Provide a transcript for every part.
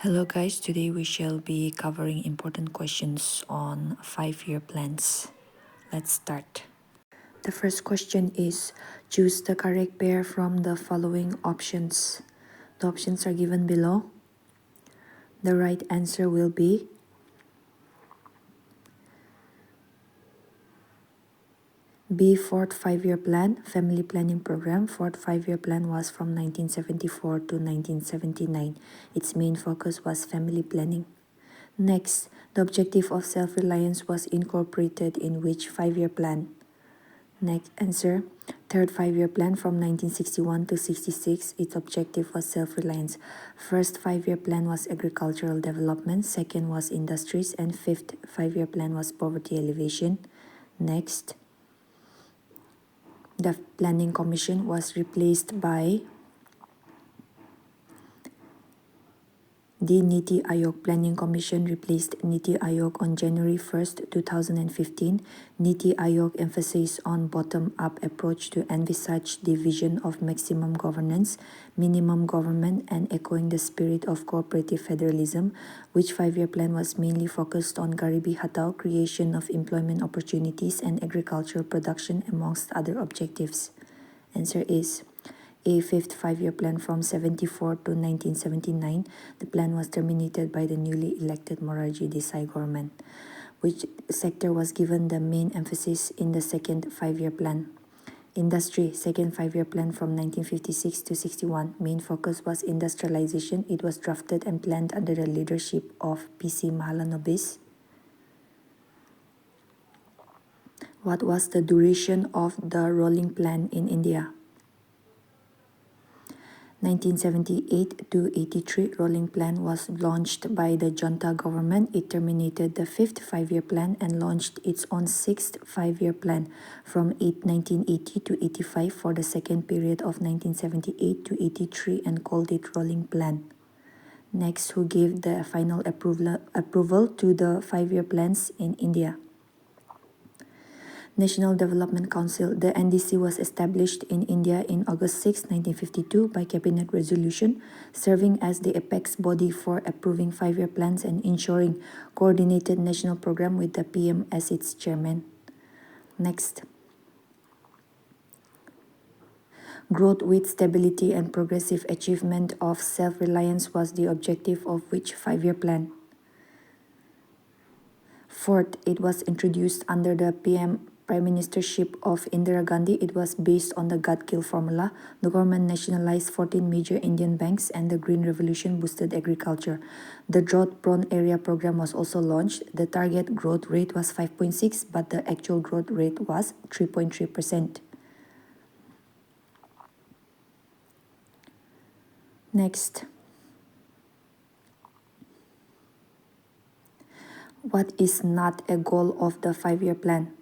Hello guys, today we shall be covering important questions on 5-year plans. Let's start. The first question is, choose the correct pair from the following options. The options are given below. The right answer will be B. Fourth 5-year plan, Family Planning Program. Fourth 5-year plan was from 1974 to 1979. Its main focus was family planning. Next, the objective of self-reliance was incorporated in which 5-year plan? Next answer, third 5-year plan from 1961 to 66, its objective was self-reliance. First 5-year plan was agricultural development, second was industries, and fifth 5-year plan was poverty alleviation. Next, the Planning Commission was replaced by the Niti Aayog. Planning Commission replaced Niti Aayog on January 1st, 2015. Niti Aayog emphasized on bottom-up approach to envisage the vision of maximum governance, minimum government, and echoing the spirit of cooperative federalism, which 5-year plan was mainly focused on Garibi Hatao, creation of employment opportunities, and agricultural production, amongst other objectives. Answer is A. Fifth 5-year plan from 74 to 1979. The plan was terminated by the newly elected Morarji Desai government. Which sector was given the main emphasis in the second 5-year plan? Industry, second 5-year plan from 1956 to 61. Main focus was industrialization. It was drafted and planned under the leadership of P.C. Mahalanobis. What was the duration of the rolling plan in India? 1978 to 83 rolling plan was launched by the junta government. It terminated the fifth 5-year plan and launched its own sixth 5-year plan from 1980 to 85 for the second period of 1978 to 83 and called it rolling plan. Next, who gave the final approval to the 5-year plans in India? National Development Council. The NDC was established in India in August 6, 1952 by Cabinet Resolution, serving as the apex body for approving 5-year plans and ensuring coordinated national program with the PM as its chairman. Next. Growth with stability and progressive achievement of self-reliance was the objective of which 5-year plan? Fourth, it was introduced under the Prime Ministership of Indira Gandhi. It was based on the Gadgil formula. The government nationalized 14 major Indian banks and the Green Revolution boosted agriculture. The drought-prone area program was also launched. The target growth rate was 5.6, but the actual growth rate was 3.3%. Next. What is not a goal of the 5-year plan?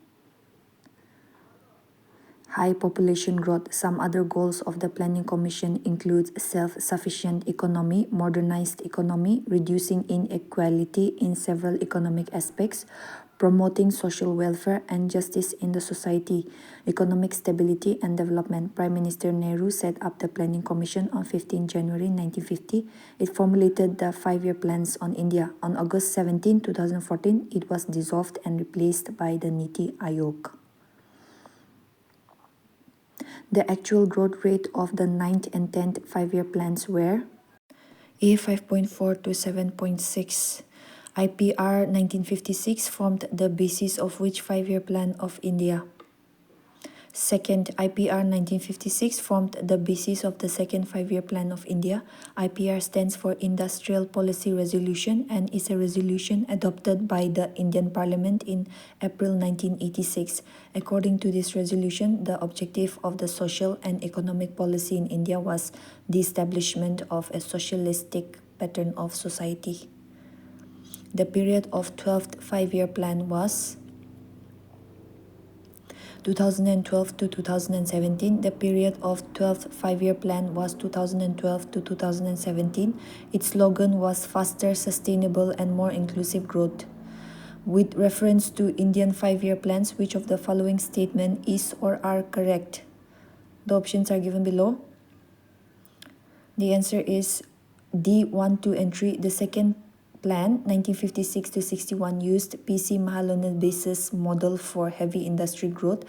High population growth. Some other goals of the Planning Commission include self-sufficient economy, modernized economy, reducing inequality in several economic aspects, promoting social welfare and justice in the society, economic stability and development. Prime Minister Nehru set up the Planning Commission on 15 January 1950. It formulated the 5-year plans on India. On August 17, 2014, it was dissolved and replaced by the Niti Aayog. The actual growth rate of the 9th and 10th 5-year plans were A. 5.4 to 7.6. IPR 1956 formed the basis of which 5-year plan of India? Second, IPR 1956 formed the basis of the second 5-year plan of India. IPR stands for Industrial Policy Resolution and is a resolution adopted by the Indian Parliament in April 1986. According to this resolution, the objective of the social and economic policy in India was the establishment of a socialistic pattern of society. The period of 12th 5-year plan was 2012 to 2017. The period of 12th 5-year plan was 2012 to 2017. Its slogan was faster, sustainable, and more inclusive growth. With reference to Indian 5-year plans, which of the following statement is or are correct? The options are given below. The answer is D 1, 2, and 3. The second plan, 1956 to 61, used PC Mahalanobis's model for heavy industry growth.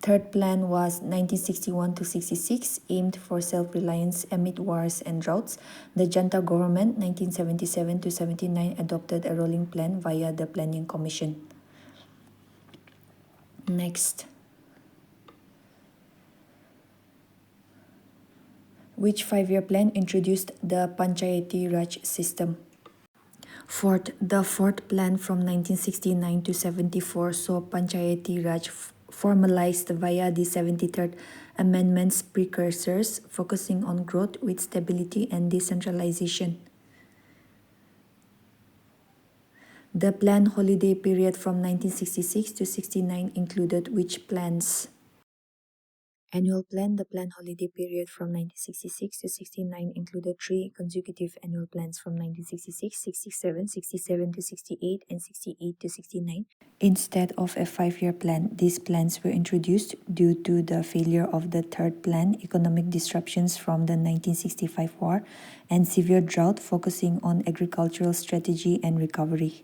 Third plan was 1961 to 66, aimed for self-reliance amid wars and droughts. The junta government, 1977 to 79, adopted a rolling plan via the Planning Commission. Next. Which five-year plan introduced the Panchayati Raj system? Fourth, the fourth plan from 1969 to 74 saw Panchayati Raj formalized via the 73rd Amendment's precursors, focusing on growth with stability and decentralization. The planned holiday period from 1966 to 69 included which plans? Annual plan. The planned holiday period from 1966 to 69 included 3 consecutive annual plans from 1966, 67, 67 to 68, and 68 to 69. Instead of a 5-year plan, these plans were introduced due to the failure of the third plan, economic disruptions from the 1965 war, and severe drought, focusing on agricultural strategy and recovery.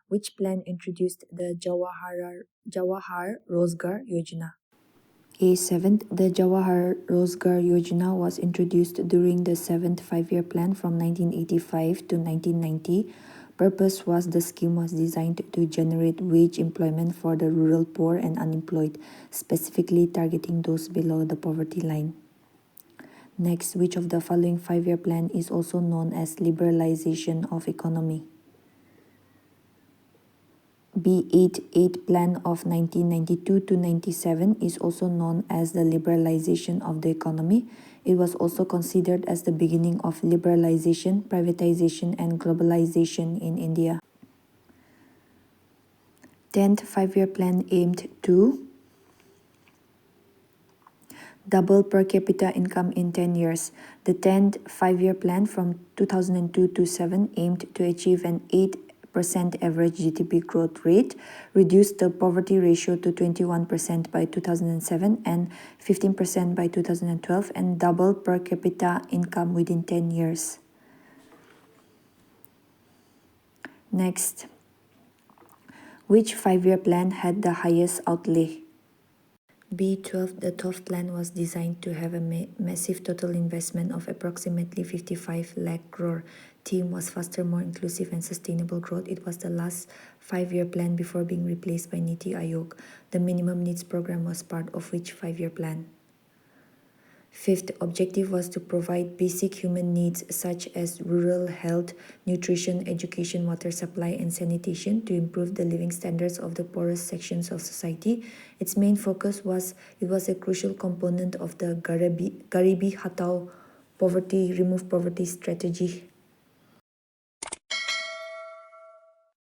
Which plan introduced the Jawahar Rozgar Yojana? A7th, the Jawahar Rozgar Yojana was introduced during the 7th 5-year plan from 1985 to 1990. Purpose was the scheme was designed to generate wage employment for the rural poor and unemployed, specifically targeting those below the poverty line. Next, which of the following 5-year plan is also known as liberalization of economy? B88 plan of 1992 to 97 is also known as the liberalization of the economy. It was also considered as the beginning of liberalization, privatization, and globalization in India. 10th 5-year plan aimed to double per capita income in 10 years. The 10th 5-year plan from 2002 to 7 aimed to achieve an 8% average GDP growth rate, reduce the poverty ratio to 21% by 2007 and 15% by 2012, and double per capita income within 10 years. Next, which 5-year plan had the highest outlay? B12, the 12th plan was designed to have a massive total investment of approximately 55 lakh crore. Theme was faster, more inclusive and sustainable growth. It was the last 5-year plan before being replaced by Niti Aayog. The minimum needs program was part of which 5-year plan? Fifth objective was to provide basic human needs such as rural health, nutrition, education, water supply, and sanitation to improve the living standards of the poorest sections of society. Its main focus was it was a crucial component of the Garibi Hatao remove poverty strategy.